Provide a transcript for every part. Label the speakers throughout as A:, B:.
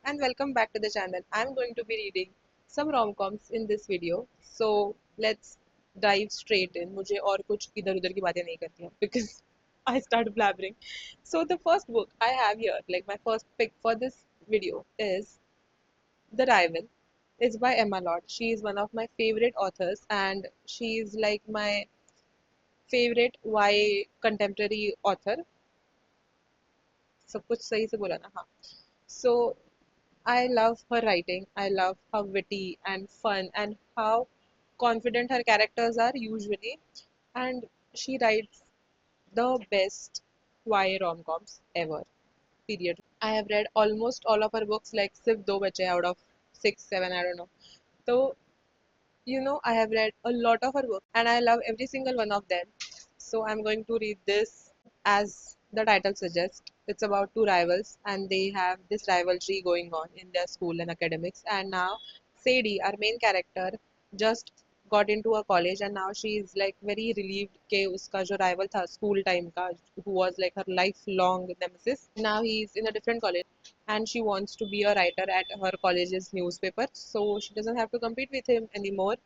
A: and welcome back to the channel. I'm going to be reading some rom-coms in this video. So let's dive straight in. मुझे और कुछ इधर उधर की बातें नहीं करती हैं because I start blabbering. So the first book I have here, like my first pick for this video is The Rival. It's by Emma Lord. She is one of my favorite authors and she is like my favorite YA contemporary author. सब कुछ सही से बोला ना हाँ. So I love her writing. I love how witty and fun and how confident her characters are usually. And she writes the best YA rom-coms ever. Period. I have read almost all of her books, like सिर्फ दो बचे out of 6, 7, I don't know. So I have read a lot of her books and I love every single one of them. So I'm going to read this as the title suggests. It's about two rivals and they have this rivalry going on in their school and academics. And now Sadie, our main character, just got into a college and now she is like very relieved कि उसका जो rival था school time का, who was like her lifelong nemesis, now he is in a different college and she wants to be a writer at her college's newspaper, so she doesn't have to compete with him anymore.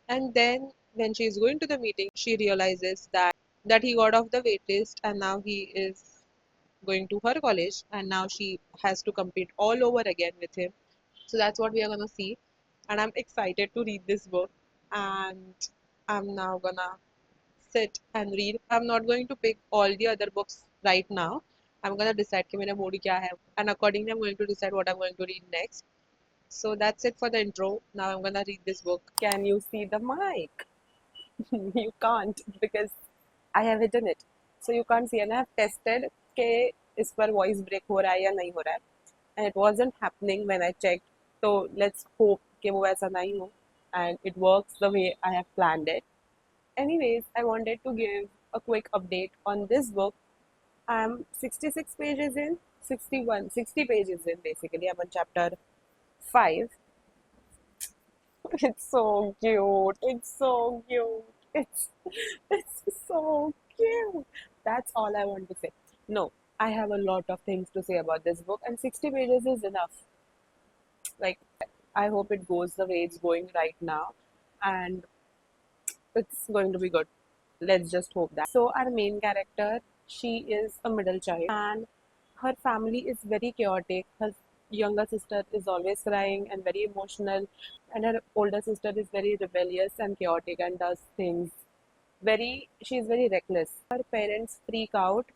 A: And then when she is going to the meeting, she realizes that he got off the wait list and now he is going to her college and now she has to compete all over again with him. So that's what we are gonna see. And I'm excited to read this book. And I'm now gonna sit and read. I'm not going to pick all the other books right now. I'm gonna decide कि मेरा mood क्या है, and accordingly I'm going to decide what I'm going to read next. So that's it for the intro. Now I'm gonna read this book.
B: Can you see the mic? You can't because I have hidden it. So you can't see and I have tested कि इस पर voice break हो रहा है या नहीं हो रहा है. And it wasn't happening when I checked. So let's hope कि वो ऐसा नहीं हो and it works the way I have planned it. Anyways, I wanted to give a quick update on this book. I'm 66 pages in, 61, 60 pages in basically. I'm on chapter 5. It's so cute. It's so cute. It's so cute. That's all I want to say. No, I have a lot of things to say about this book, and 60 pages is enough. Like, I hope it goes the way it's going right now, and it's going to be good. Let's just hope that. So, our main character, she is a middle child, and her family is very chaotic. Her younger sister is always crying and very emotional, and her older sister is very rebellious and chaotic and does things she's very reckless. Her parents freak out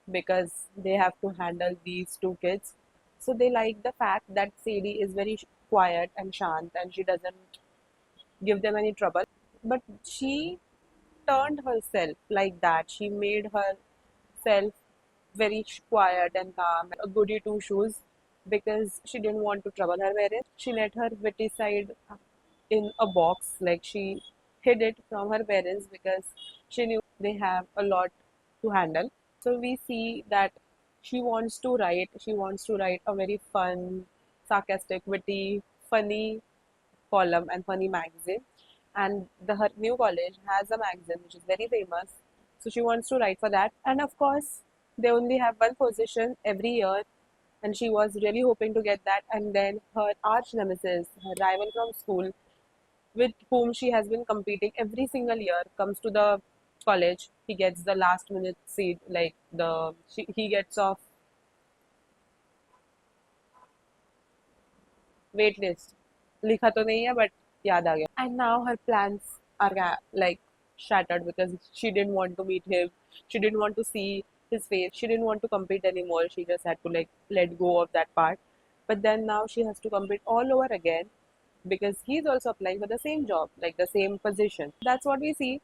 B: because they have to handle these two kids. So they like the fact that Sadie is very quiet and shant and she doesn't give them any trouble. But she turned herself like that. She made herself very quiet and calm, a goody two shoes, because she didn't want to trouble her parents. She let her witty side in a box, like she hid it from her parents because she knew they have a lot to handle. So we see that she wants to write a very fun, sarcastic, witty, funny column and funny magazine. And her new college has a magazine which is very famous. So she wants to write for that. And of course, they only have one position every year. And she was really hoping to get that. And then her arch nemesis, her rival from school, with whom she has been competing every single year, comes to the college. He gets the last minute seat, like he gets off wait list. लिखा तो नहीं है but याद आ गया. And now her plans are like shattered because she didn't want to meet him. She didn't want to see his face. She didn't want to compete anymore. She just had to like let go of that part. But then now she has to compete all over again because he's also applying for the same job, like the same position. That's what we see.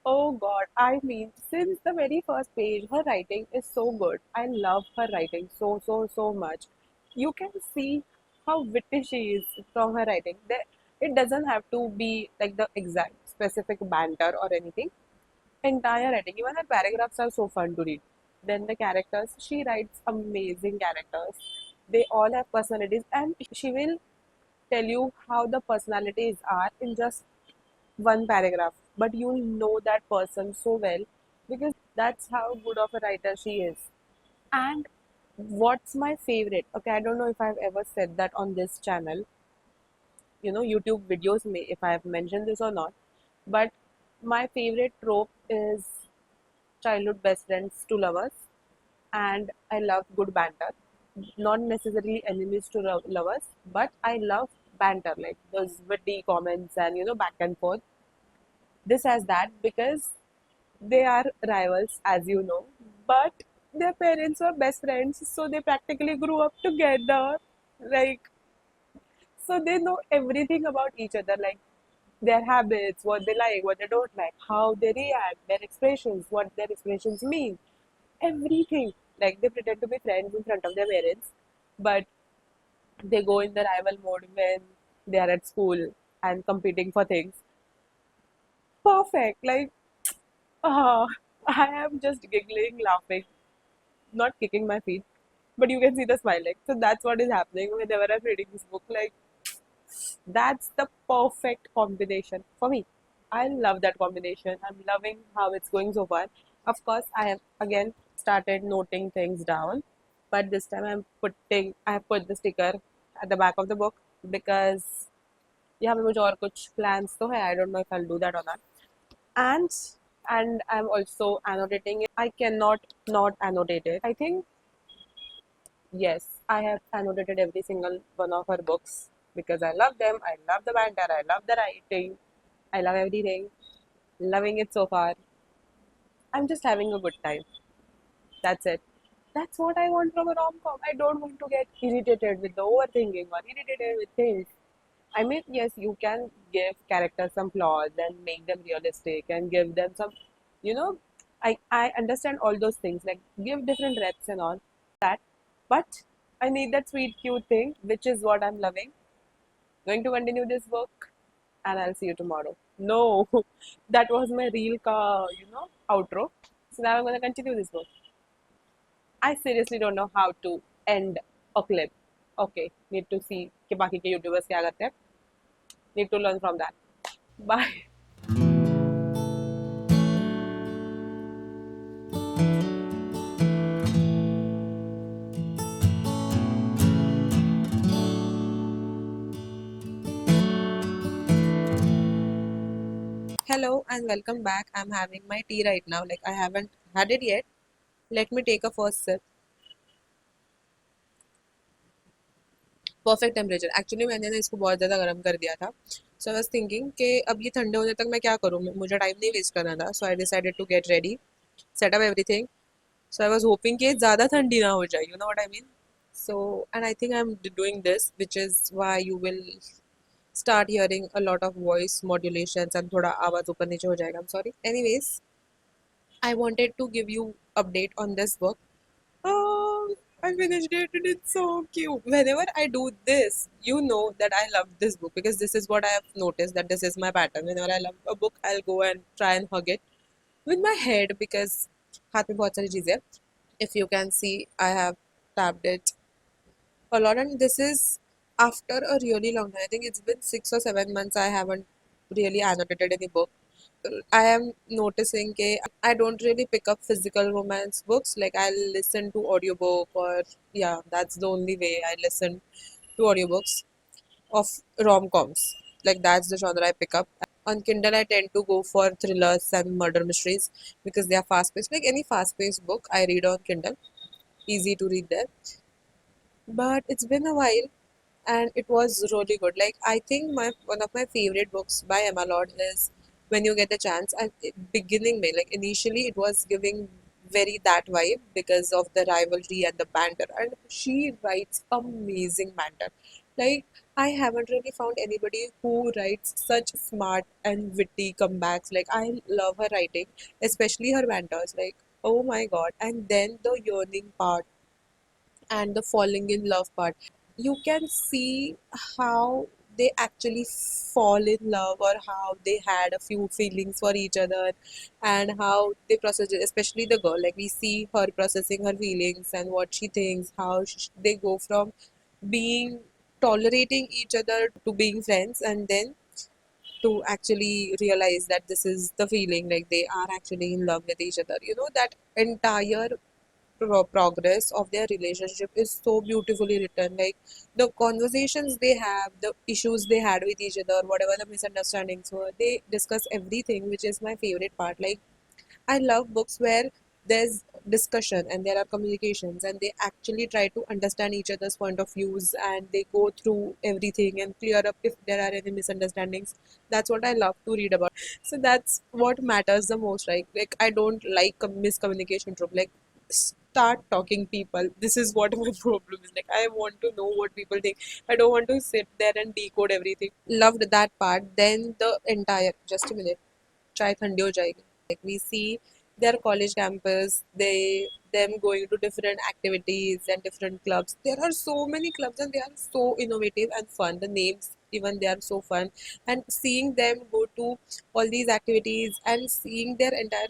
B: Oh God, I mean, since the very first page, her writing is so good. I love her writing so much. You can see how witty she is from her writing. It doesn't have to be like the exact specific banter or anything. Entire writing, even her paragraphs are so fun to read. Then the characters, she writes amazing characters. They all have personalities, and she will tell you how the personalities are in just one paragraph, but you'll know that person so well because that's how good of a writer she is. And What's my favorite? Okay, I don't know if I've ever said that on this channel. YouTube videos may if I have mentioned this or not. But my favorite trope is childhood best friends to lovers, and I love good banter. Not necessarily enemies to lovers, but I love banter, like those witty comments and back and forth. This has that because they are rivals, as you know, but their parents were best friends, so they practically grew up together. Like, so they know everything about each other, like their habits, what they like, what they don't like, how they react, their expressions, what their expressions mean, everything. Like, they pretend to be friends in front of their parents, but they go in the rival mode when they are at school and competing for things. Perfect. Like, uh, I am just giggling, laughing, not kicking my feet, but you can see the smile. Like, so that's what is happening whenever I'm reading this book. Like, that's the perfect combination for me. I love that combination. I'm loving how it's going so far. Of course, I have again started noting things down, but this time I have put the sticker at the back of the book because यहाँ पे मुझे और कुछ plans तो है. I don't know if I'll do that or not. And and I'm also annotating it. I cannot not annotate it. I think yes, I have annotated every single one of her books because I love them. I love the banter. I love the writing. I love everything. Loving it so far. I'm just having a good time. That's it. That's what I want from a rom com. I don't want to get irritated with the overthinking or irritated with things. I mean, yes, you can give characters some flaws and make them realistic and give them some, you know, I understand all those things, like give different reps and all that. But I need that sweet, cute thing, which is what I'm loving. Going to continue this book, and I'll see you tomorrow. No, that was my real, outro. So now I'm gonna continue this book. I seriously don't know how to end a clip. Okay, need to see कि बाकी के YouTubers क्या करते हैं. Need to learn from that. Bye.
A: Hello and welcome back. I'm having my tea right now. Like I haven't had it yet. Let me take a first sip. Perfect temperature. Actually मैंने ना इसको बहुत ज़्यादा गर्म कर दिया था. So I was thinking कि अब ये ठंडे होने तक मैं क्या करूँ. मुझे टाइम नहीं वेस्ट करना था. So I decided to get ready, set up everything. So I was hoping कि ज़्यादा ठंडी ना हो जाए. You know what I mean. So, and I think I'm doing this, which is why you will start hearing a lot of voice modulations and थोड़ा आवाज़ ऊपर नीचे हो जाएगा. I'm sorry. Anyways, I wanted to give you update on this book. Oh, I finished it and it's so cute. Whenever I do this, you know that I love this book because this is what I have noticed that this is my pattern. Whenever I love a book, I'll go and try and hug it with my head because हाथ में बहुत सारी चीजें हैं. If you can see, I have tapped it a lot, and this is after a really long time. I think it's been 6 or 7 months. I haven't really annotated any book. I am noticing that I don't really pick up physical romance books. Like I'll listen to audiobook or yeah, that's the only way I listen to audiobooks of rom-coms. Like that's the genre I pick up. On Kindle, I tend to go for thrillers and murder mysteries because they are fast-paced. Like any fast-paced book, I read on Kindle. Easy to read there. But it's been a while and it was really good. Like I think my one of my favorite books by Emma Lord is When You Get the Chance. And beginning में, like initially, it was giving very that vibe because of the rivalry and the banter, and she writes amazing banter. Like I haven't really found anybody who writes such smart and witty comebacks. Like I love her writing, especially her banters. Like oh my god! And then the yearning part and the falling in love part, you can see how they actually fall in love or how they had a few feelings for each other and how they process it, especially the girl. Like we see her processing her feelings and what she thinks, how they go from being tolerating each other to being friends and then to actually realize that this is the feeling, like they are actually in love with each other. You know, that entire progress of their relationship is so beautifully written. Like the conversations they have, the issues they had with each other, whatever the misunderstandings were, they discuss everything, which is my favorite part. Like I love books where there's discussion and there are communications and they actually try to understand each other's point of views and they go through everything and clear up if there are any misunderstandings. That's what I love to read about. So that's what matters the most, right? Like I don't like a miscommunication trope. Like start talking people. This is what my problem is. Like I want to know what people think. I don't want to sit there and decode everything. Loved that part. Then the entire just a minute. Chai thandi ho jayegi. Like we see their college campus, they them going to different activities and different clubs. There are so many clubs and they are so innovative and fun. The names even they are so fun. And seeing them go to all these activities and seeing their entire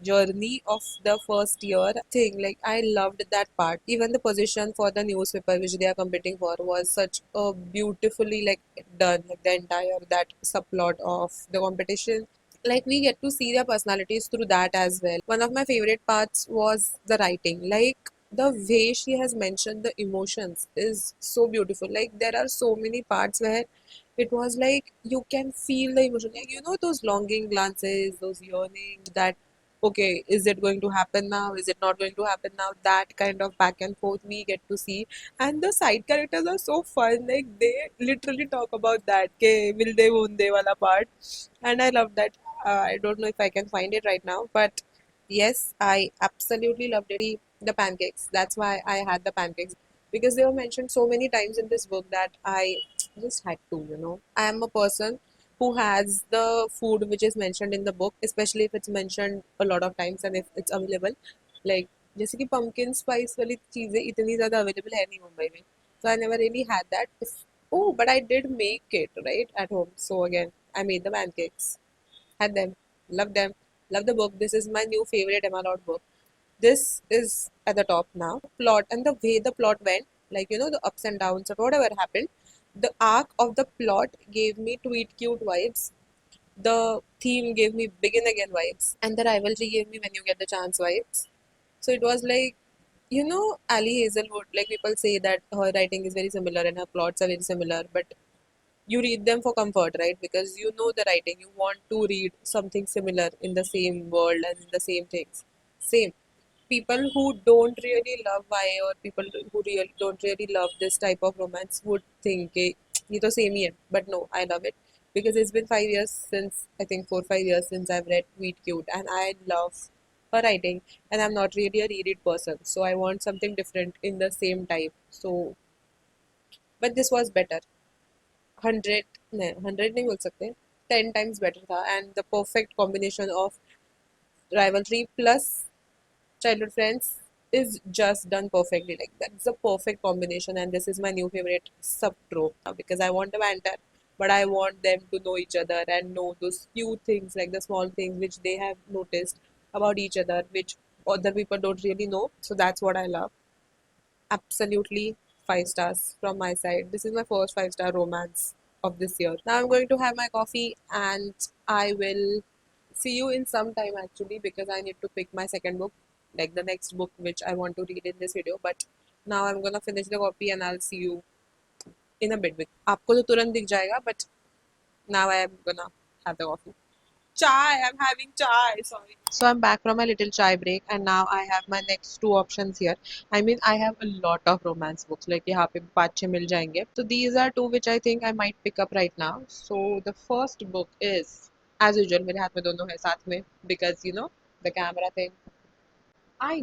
A: journey of the first year thing, like I loved that part. Even the position for the newspaper which they are competing for was such a beautifully like done, like the entire that subplot of the competition, like we get to see their personalities through that as well. One of my favorite parts was the writing. Like the way she has mentioned the emotions is so beautiful. Like there are so many parts where it was like you can feel the emotion, like you know those longing glances, those yearnings, that okay, is it going to happen now, is it not going to happen now, that kind of back and forth we get to see. And the side characters are so fun, like they literally talk about that okay, will they won they wala part. And I love that. I don't know if I can find it right now, but yes, I absolutely loved it. The pancakes. That's why I had the pancakes because they were mentioned so many times in this book that I just had to, you know. I am a person who has the food which is mentioned in the book, especially if it's mentioned a lot of times and if it's available. Like जैसे कि pumpkin spice वाली चीज़ें इतनी ज़्यादा available है नहीं मुंबई में, so I never really had that. Oh, but I did make it right at home. So again, I made the pancakes. Had them, loved them, love the book. This is my new favorite Emma Lord book. This is at the top now. Plot and the way the plot went, like you know, the ups and downs of whatever happened, the arc of the plot gave me tweet cute vibes. The theme gave me begin again vibes, and the rivalry gave me when you get the chance vibes. So it was like, you know, Ali Hazelwood, like people say that her writing is very similar and her plots are very similar, but you read them for comfort, right? Because you know the writing, you want to read something similar in the same world and in the same things. Same. People who don't really love YA or people who really don't really love this type of romance would think, ये तो same ही है. But no, I love it because it's been 5 years since, I think 4 5 years since I've read Meet Cute, and I love her writing, and I'm not really a read it person, so I want something different in the same type. So, but this was better. 100 नहीं 100 नहीं बोल सकते, 10 times better था, and the perfect combination of rivalry plus childhood friends is just done perfectly. Like that's the perfect combination, and this is my new favorite sub trope now because I want the banter, but I want them to know each other and know those few things, like the small things which they have noticed about each other which other people don't really know. So that's what I love. Absolutely 5 stars from my side. This is my first 5 star romance of this year. Now I'm going to have my coffee and I will see you in some time actually because I need to pick my second book, like the next book which I want to read in this video. But now I'm gonna finish the copy and I'll see you in a bit. आपको तो तुरंत दिख जाएगा, but now I am gonna have the coffee. Chai, I'm having chai, sorry. So I'm back from my little chai break and now I have my next two options here. I mean, I have a lot of romance books, like यहाँ पे 5-6 मिल जाएंगे. So these are two which I think I might pick up right now. So the first book is, as usual, मेरे हाथ में दोनों है साथ में because you know the camera thing. I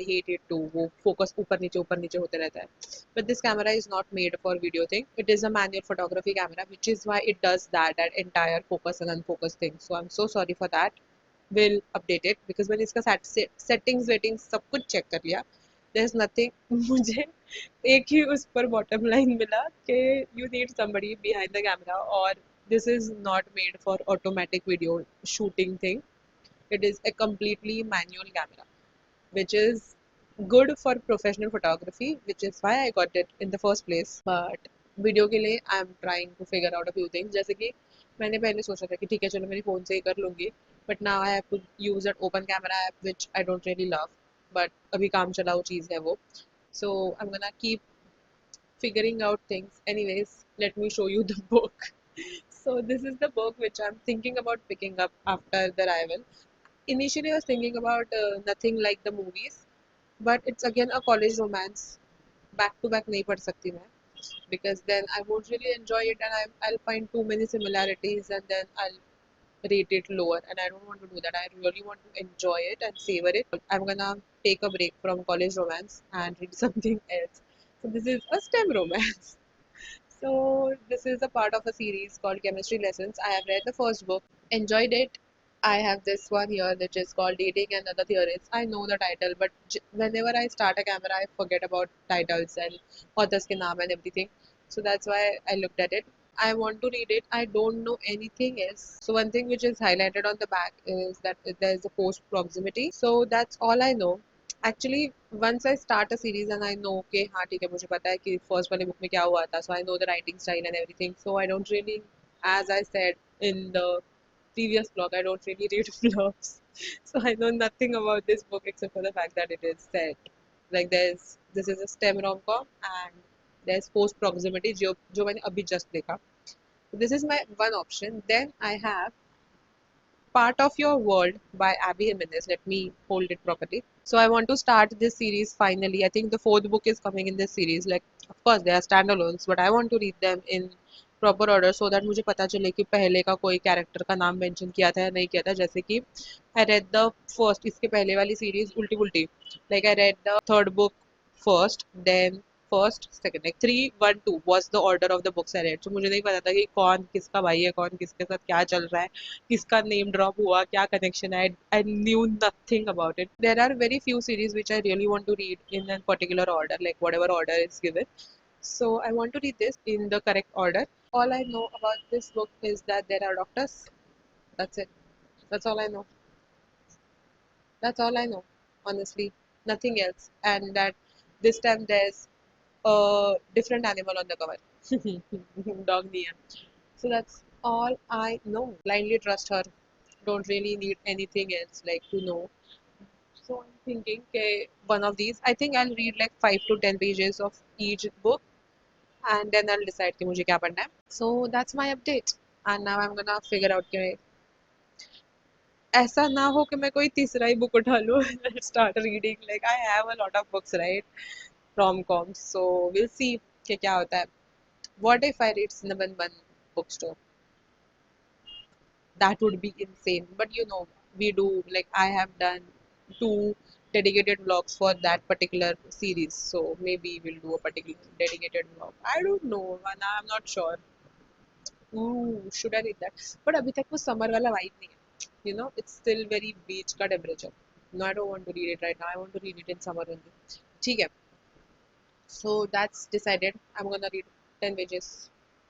A: hate it too. वो focus ऊपर नीचे होते रहता है. But this camera is not made for video thing. It is a manual photography camera, which is why it does that entire focus and unfocus thing. So I'm so sorry for that. Will update it because मैंने इसका settings वेटिंग्स सब कुछ check कर लिया. There's nothing. मुझे एक ही उस पर bottom line मिला कि you need somebody behind the camera or this is not made for automatic video shooting thing. It is a completely manual camera, which is good for professional photography, which is why I got it in the first place. But video के लिए I am trying to figure out a few things, जैसे कि मैंने पहले सोचा था कि ठीक है चलो मेरी फ़ोन से ही कर लूँगी, but now I have to use that open camera app which I don't really love. but अभी काम चलाऊ चीज़ है वो. So I'm gonna keep figuring out things. Anyways, let me show you the book. So this is the book which I'm thinking about picking up after the rival. Initially, I was thinking about nothing like the movies, but it's again a college romance. Back to back नहीं पढ़ सकती मैं, because then I won't really enjoy it, and I'll find too many similarities, and then I'll rate it lower, and I don't want to do that. I really want to enjoy it and savor it. I'm gonna take a break from college romance and read something else. So this is a STEM romance. So this is a part of a series called Chemistry Lessons. I have read the first book, enjoyed it. I have this one here which is called Dating and Other Theories. I know the title, but whenever I start a camera, I forget about titles and authors ke naam and everything. So that's why I looked at it. I want to read it. I don't know anything else. So one thing which is highlighted on the back is that there is a post proximity. So that's all I know. Actually once I start a series and I know के हाँ ठीक है मुझे पता है कि first वाली book में क्या हुआ था so I know the writing style and everything so I don't really as I said in the previous blog I don't really read blogs so I know nothing about this book except for the fact that it is set like this is a STEM rom-com and there's post proximity जो मैंने अभी just देखा this is my one option then I have Part of Your World by Abby Jimenez. Let me hold it properly. So I want to start this series finally. I think the fourth book is coming in this series. Like, of course, they are standalones, but I want to read them in proper order so that मुझे पता चले कि पहले का कोई character का नाम mention किया था या नहीं किया था जैसे कि I read the first इसके पहले वाली सीरीज उल्टी पुल्टी like I read the third book first then first second like 3 1 2 was the order of the books I read so मुझे नहीं पता था कि कौन किसका भाई है कौन किसके साथ क्या चल रहा है किसका नेम ड्रॉप हुआ क्या कनेक्शन है I knew nothing about it there are very few series which I really want to read in a particular order like whatever order is given so I want to read this in the correct order all I know about this book is that there are doctors that's it that's all I know that's all I know honestly nothing else and that this time there's a different animal on the cover dog Nia so that's all I know blindly trust her don't really need anything else like to know so I'm thinking okay, one of these I think I'll read like 5 to 10 pages of each book and then I'll decide कि मुझे क्या पढ़ना है so that's my update and now I'm gonna figure out कि ऐसा ना हो कि मैं कोई तीसरा ही बुक उठा लूँ start reading like I have a lot of books right rom-coms so we'll see कि क्या होता है what if I read Cinnamon Bun bookstore that would be insane but you know we do like I have done two dedicated vlogs for that particular series so maybe we'll do a particular dedicated vlog I don't know now I'm not sure ooh should I read that but अभी तक वो summer वाला vibe नहीं है you know it's still very beach का temperature no I don't want to read it right now I want to read it in summer only ठीक है so that's decided I'm gonna read 10 pages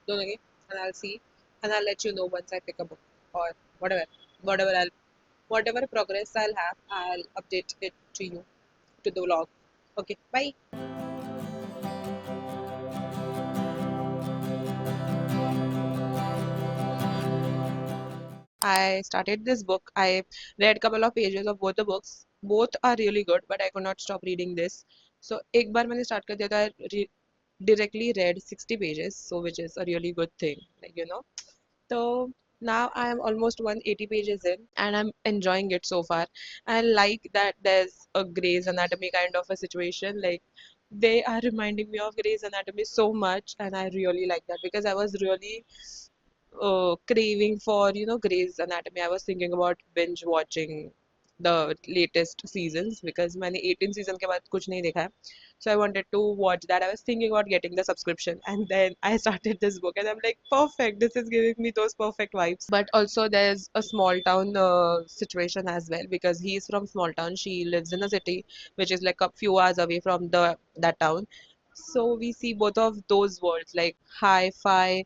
A: दोनों के and I'll see and I'll let you know once I pick a book or whatever I'll whatever progress I'll have I'll update it to you to the vlog okay bye I started this book I read a couple of pages of both the books both are really good but I could not stop reading this so एक बार मैंने start कर दिया था directly read 60 pages so which is a really good thing like you know so now I am almost 180 pages in and I'm enjoying it so far. I like that there's a Grey's Anatomy kind of a situation. Like they are reminding me of Grey's Anatomy so much and I really like that because I was really craving for Grey's Anatomy. I was thinking about binge watching the latest seasons because मैंने 18 season के बाद कुछ नहीं देखा है. So I wanted to watch that. I was thinking about getting the subscription and then I started this book and I'm like, perfect. This is giving me those perfect vibes. But also there's a small town situation as well because he's from small town. She lives in a city which is like a few hours away from the that town. So we see both of those worlds like hi-fi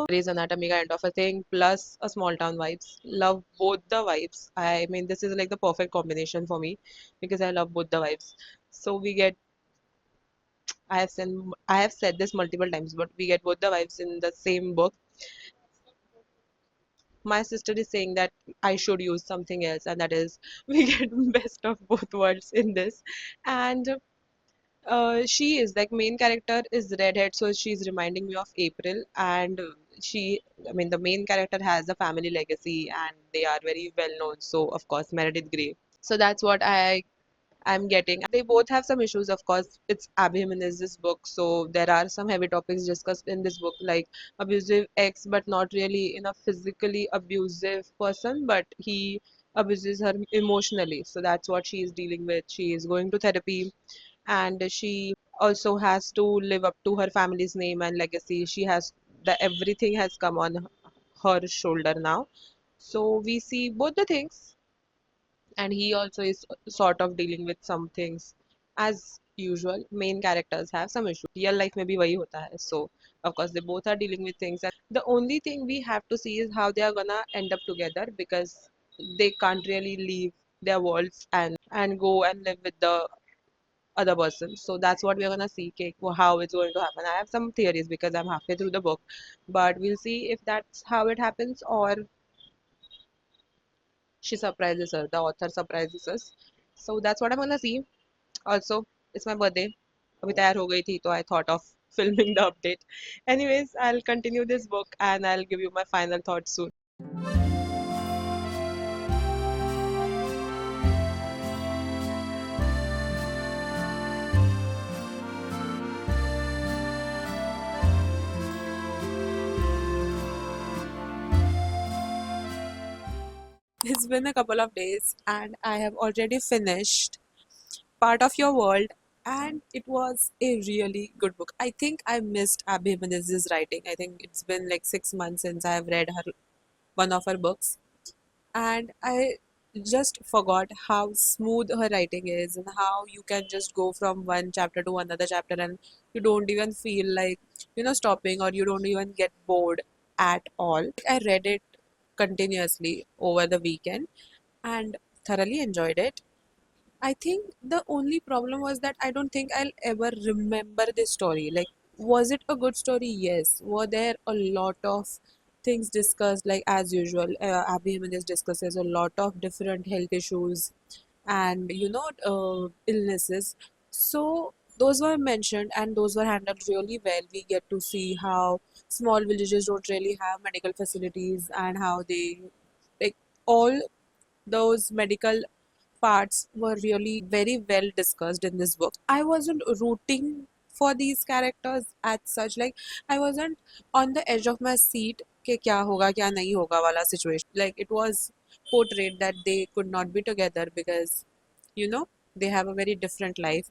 A: Grey's Anatomy kind of a thing, plus a small town vibes. Love both the vibes. I mean, this is like the perfect combination for me because I love both the vibes. So we get, I have said this multiple times, but we get both the vibes in the same book. my sister is saying that I should use something else, and that is we get best of both worlds in this. And she is like main character is redhead, so she's reminding me of April. And she, I mean, the main character has a family legacy, and they are very well known. So of course, Meredith Grey. So that's what I'm getting. They both have some issues, of course. It's Abby Jimenez's book, so there are some heavy topics discussed in this book, like abusive ex, but not really in a physically abusive person, but he abuses her emotionally. So that's what she is dealing with. She is going to therapy, and she also has to live up to her family's name and legacy. She has the everything has come on her shoulder now. So we see both the things, and he also is sort of dealing with some things. As usual, main characters have some issue. Real life में भी वही होता है. So of course they both are dealing with things, and the only thing we have to see is how they are gonna end up together, because they can't really leave their worlds and go and live with the other person. So that's what we're gonna see, okay, how it's going to happen. I have some theories because I'm halfway through the book, but we'll see if that's how it happens, or she surprises us, the author surprises us. So that's what I'm gonna see. Also, it's my birthday. अभी तैयार हो गई थी, तो I thought of filming the update. Anyways, I'll continue this book and I'll give you my final thoughts soon. It's been a couple of days and I have already finished Part of Your World, and it was a really good book. I think I missed Abhi Jimenez's writing. I think it's been like 6 months since I have read her one of her books, and I just forgot how smooth her writing is, and how you can just go from one chapter to another chapter and you don't even feel like stopping, or you don't even get bored at all. I read it continuously over the weekend and thoroughly enjoyed it. I think the only problem was that I don't think I'll ever remember this story. Like, was it a good story? Yes. Were there a lot of things discussed? Like, as usual, Abhi Jimenez discusses a lot of different health issues and, illnesses. So, those were mentioned and those were handled really well. We get to see how small villages don't really have medical facilities, and how they, like, all those medical parts were really very well discussed in this book. I wasn't rooting for these characters as such. Like, I wasn't on the edge of my seat कि क्या होगा क्या नहीं होगा वाला situation. Like, it was portrayed that they could not be together because they have a very different life,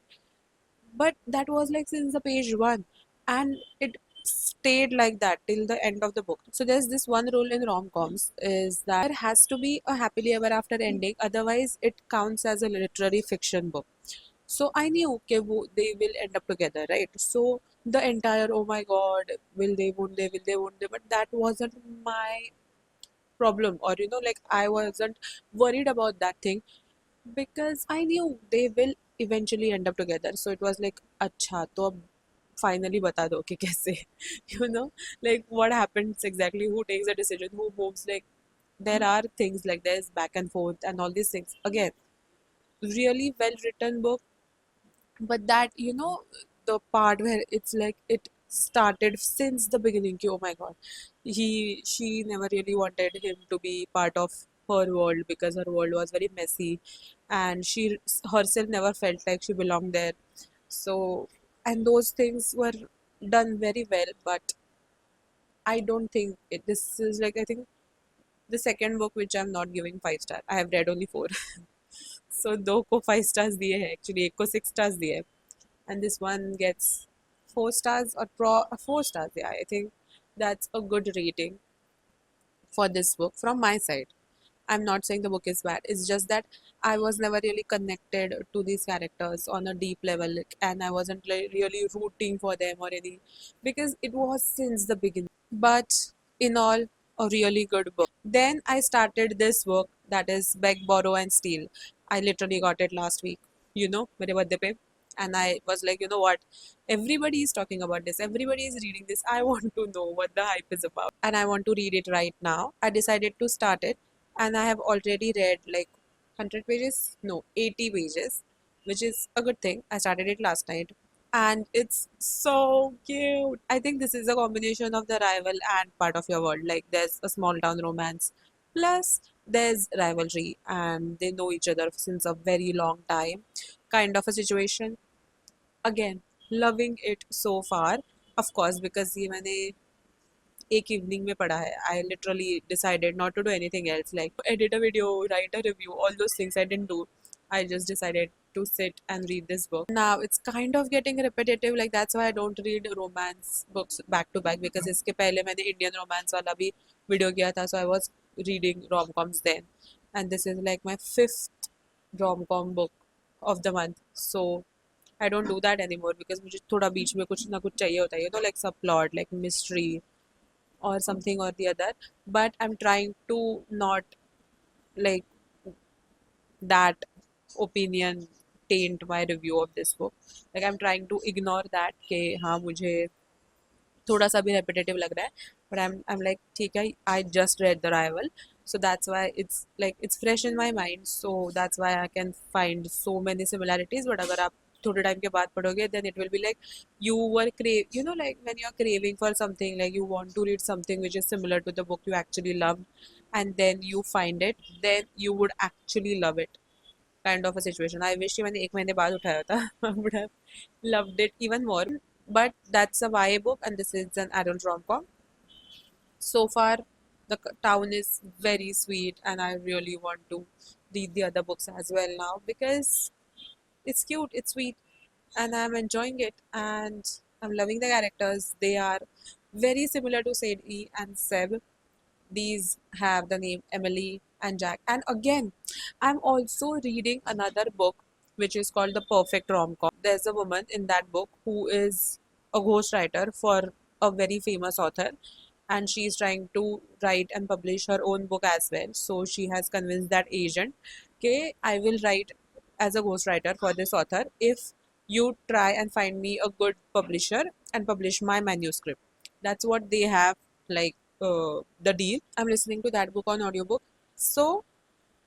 A: but that was like since the page one, and it stayed like that till the end of the book. So there's this one rule in rom-coms, is that there has to be a happily ever after ending, otherwise it counts as a literary fiction book. So I knew okay, they will end up together, right? So the entire, oh my god, will they won't they, but that wasn't my problem, or like I wasn't worried about that thing, because I knew they will eventually end up together. So it was like, अच्छा तो अब finally बता दो कि कैसे, like what happens exactly, who takes the decision, who moves, like there are things like there's back and forth and all these things. Again, really well written book, but that the part where it's like it started since the beginning ki, oh my god, she never really wanted him to be part of her world because her world was very messy, and she herself never felt like she belonged there. So, and those things were done very well, but I don't think this is like, I think the second book which I'm not giving 5 star. I have read only 4. So दो को 5 stars दिए हैं, actually एक को 6 stars दिए हैं, and this one gets 4 stars, or 4 stars. Yeah, I think that's a good rating for this book from my side. I'm not saying the book is bad. It's just that I was never really connected to these characters on a deep level, and I wasn't really rooting for them or any, because it was since the beginning. But in all, a really good book. Then I started this book, that is Beg, Borrow and Steal. I literally got it last week, मेरे birthday पे. and I was like, you know what, everybody is talking about this, everybody is reading this, I want to know what the hype is about, and I want to read it right now. I decided to start it, and I have already read like 100 pages, no, 80 pages, which is a good thing. I started it last night, and it's so cute. I think this is a combination of the rival and part of your world. Like there's a small town romance, plus there's rivalry, and they know each other since a very long time, kind of a situation. Again, loving it so far. Of course, because ये मैंने एक evening में पढ़ा है. I literally decided not to do anything else, like edit a video, write a review, all those things I didn't do. I just decided to sit and read this book. Now it's kind of getting repetitive, like that's why I don't read romance books back to back, because इसके पहले मैंने Indian romance वाला भी video किया था, so I was reading rom-coms then, and this is like my fifth rom-com book of the month. So I don't do that anymore, because मुझे थोड़ा बीच में कुछ ना कुछ चाहिए होता है, like सब plot, like mystery or something or the other. But I'm trying to not like that opinion taint my review of this book. Like I'm trying to ignore that कि हाँ मुझे थोड़ा सा भी repetitive लग रहा है, but I'm like ठीक है, I just read The Rival, so that's why it's like it's fresh in my mind, so that's why I can find so many similarities. But अगर आप थोड़े टाइम के बाद पढ़ोगे, then it will be like you were like when you're craving for something, like you want to read something which is similar to the book you actually loved, and then you find it, then you would actually love it, kind of a situation. I wish मैंने एक महीने बाद उठाया था. I would have loved it even more. But that's a YA book, and this is an adult rom-com. So far, the town is very sweet, and I really want to read the other books as well now, because it's cute, it's sweet, and I'm enjoying it, and I'm loving the characters. They are very similar to Sadie and Seb. These have the name Emily and Jack. And again, I'm also reading another book which is called The Perfect Rom-Com. There's a woman in that book who is a ghostwriter for a very famous author, and she's trying to write and publish her own book as well. So she has convinced that agent, okay, I will write as a ghostwriter for this author if you try and find me a good publisher and publish my manuscript. That's what they have, like the deal. I'm listening to that book on audiobook. So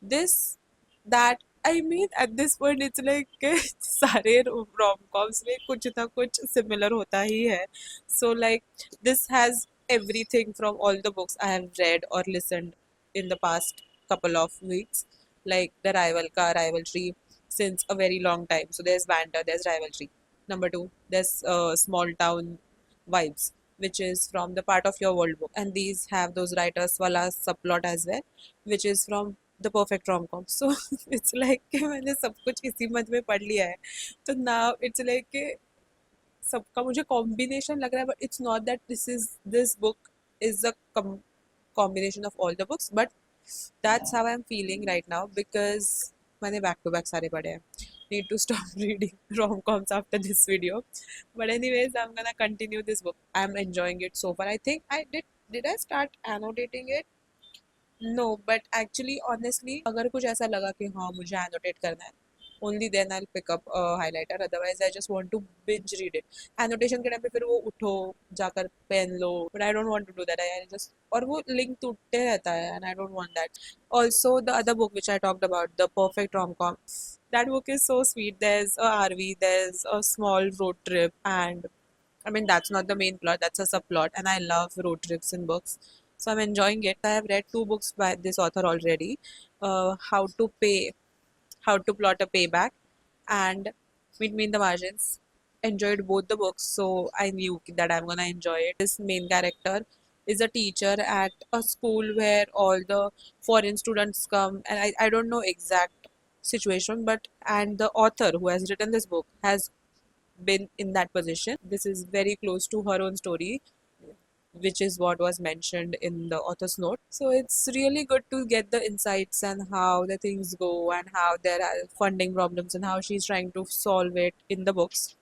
A: this that I mean at this point it's like सारे rom-coms में कुछ ना कुछ similar होता ही है. So like this has everything from all the books I have read or listened in the past couple of weeks. Like the rivalry since a very long time. So there's banter, there's rivalry. Number two, there's small town vibes, which is from the part of your world book, and these have those writers wala subplot as well, which is from the perfect rom-com. So it's like कि मैंने सब कुछ इसी मत में पढ़ लिया है, तो now it's like कि सबका मुझे combination लग रहा है, but it's not that this book is a combination of all the books, but that's how I'm feeling right now, because मैंने back to back सारे पढ़े हैं. Need to stop reading rom-coms after this video. But anyways, I'm gonna continue this book. I'm enjoying it so far. I think I did I start annotating it? No, but actually honestly अगर कुछ ऐसा लगा कि हाँ मुझे annotate करना है, only then I'll pick up a highlighter. Otherwise I just want to binge read it. Annotation के टाइम पे फिर वो उठो जाकर पेन लो, but I don't want to do that. I just और वो link टूटते रहता है, and I don't want that. Also the other book which I talked about, The Perfect Rom-Com, that book is so sweet. There's a RV, there's a small road trip, and I mean, that's not the main plot, that's a subplot, and I love road trips in books. So I'm enjoying it. I have read two books by this author already, How to Pay, How to Plot a Payback, and Meet Me in the Margins. Enjoyed both the books, so I knew that I'm gonna enjoy it. This main character is a teacher at a school where all the foreign students come, and I don't know exact situation, but and the author who has written this book has been in that position. This is very close to her own story, which is what was mentioned in the author's note. So it's really good to get the insights and how the things go and how there are funding problems and how she's trying to solve it in the books.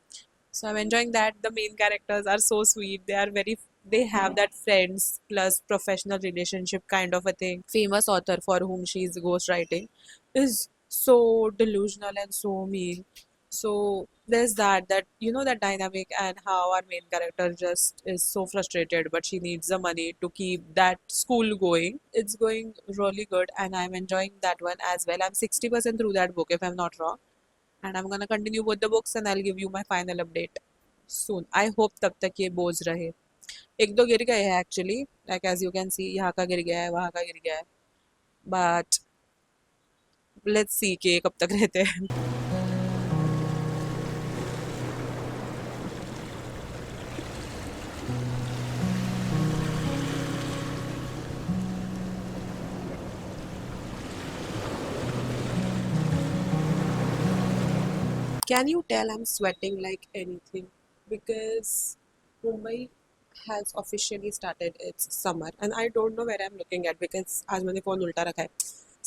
A: So I'm enjoying that. The main characters are so sweet. They have that friends plus professional relationship kind of a thing. Famous author for whom she is ghostwriting is so delusional and so mean. So there's that that dynamic, and how our main character just is so frustrated, but she needs the money to keep that school going. It's going really good, and I'm enjoying that one as well. I'm 60% through that book, if I'm not wrong, and I'm gonna continue both the books, and I'll give you my final update soon. I hope तब तक ये बोझ रहे. एक दो गिर गए हैं actually, like as you can see, यहाँ का गिर गया है, वहाँ का गिर गया है, बट लेट्स सी कि ये कब तक रहते हैं. Can you tell I'm sweating like anything? Because Mumbai has officially started its summer, and I don't know where I'm looking at because आज मैंने phone उल्टा रखा है.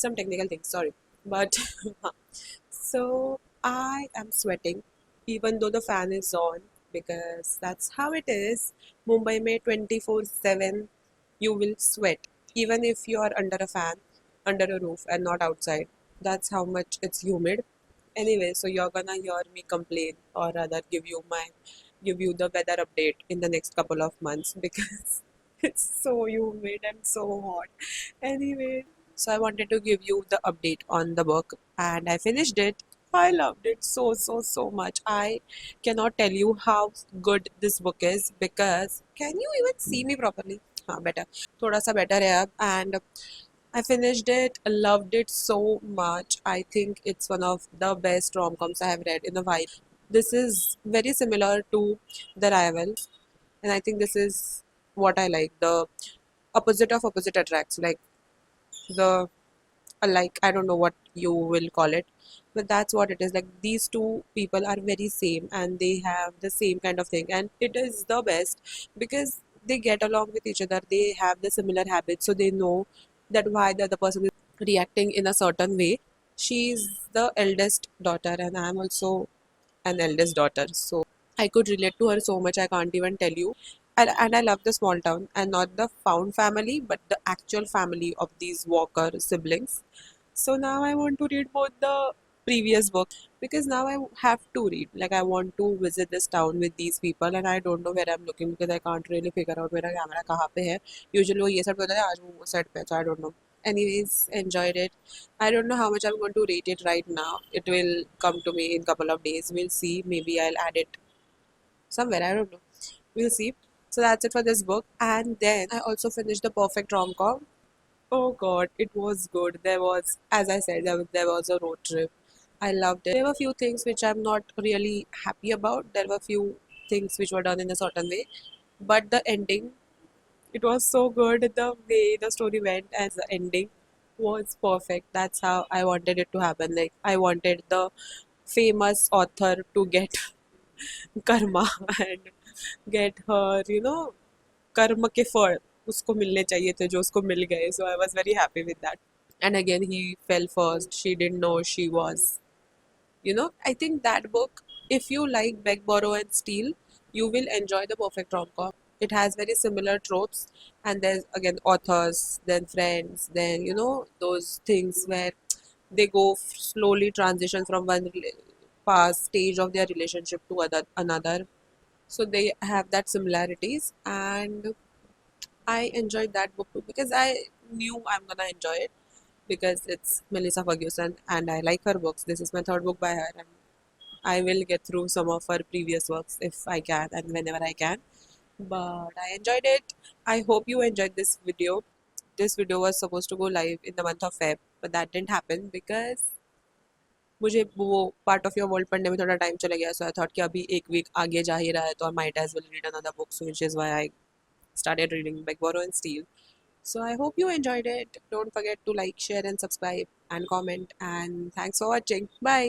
A: Some technical things, sorry. But so I am sweating even though the fan is on, because that's how it is. Mumbai में 24/7 you will sweat even if you are under a fan, under a roof and not outside. That's how much it's humid. Anyway, so you're gonna hear me complain, or rather give you the weather update in the next couple of months because it's so humid and so hot. Anyway, so I wanted to give you the update on the book, and I finished it. I loved it so much. I cannot tell you how good this book is, because can you even see me properly? हाँ better. थोड़ा सा better है अब, and I finished it, loved it so much. I think it's one of the best rom-coms I have read in a while. This is very similar to The Rival, and I think this is what I like. The opposite of opposite attracts, like the alike. I don't know what you will call it, but that's what it is. Like these two people are very same, and they have the same kind of thing, and it is the best because they get along with each other. They have the similar habits, so they know that why the other person is reacting in a certain way. She's the eldest daughter, and I'm also an eldest daughter, so I could relate to her so much I can't even tell you. And I love the small town, and not the found family, but the actual family of these Walker siblings. So now I want to read both the previous book, because now I have to read. Like I want to visit this town with these people, and I don't know where I'm looking because I can't really figure out मेरा camera कहाँ पे है. Usually वो ये side पे होता है, आज वो साइड पे है, so I don't know. Anyways, enjoyed it. I don't know how much I'm going to rate it right now. It will come to me in couple of days. We'll see. Maybe I'll add it somewhere. I don't know. We'll see. So that's it for this book. And then I also finished The Perfect Rom-Com. Oh God, it was good. There was, as I said, there was a road trip. I loved it. There were few things which I'm not really happy about. There were few things which were done in a certain way. But the ending, it was so good. The way the story went and the ending was perfect. That's how I wanted it to happen. Like I wanted the famous author to get karma and get her, कर्म के फल उसको मिलने चाहिए थे जो उसको मिल गए. So I was very happy with that. And again, he fell first. She didn't know she was. I think that book, if you like Beg, Borrow, and Steal, you will enjoy The Perfect Rom-Com. It has very similar tropes, and there's again authors, then friends, then those things where they go slowly transition from one past stage of their relationship to another. So they have that similarities, and I enjoyed that book too because I knew I'm gonna enjoy it because it's Melissa Ferguson and I like her books. This is my third book by her, and I will get through some of her previous works if I can and whenever I can. But I enjoyed it. I hope you enjoyed this video. This video was supposed to go live in the month of Feb, but that didn't happen because मुझे वो part of your world पढ़ने में थोड़ा time चला गया. सो I thought कि अभी एक वीक आगे जा ही रहा है तो I might as well read another book, which is why I started reading Beg, Borrow, and Steal. So I hope you enjoyed it. Don't forget to like, share, and subscribe and comment. And thanks for watching. Bye.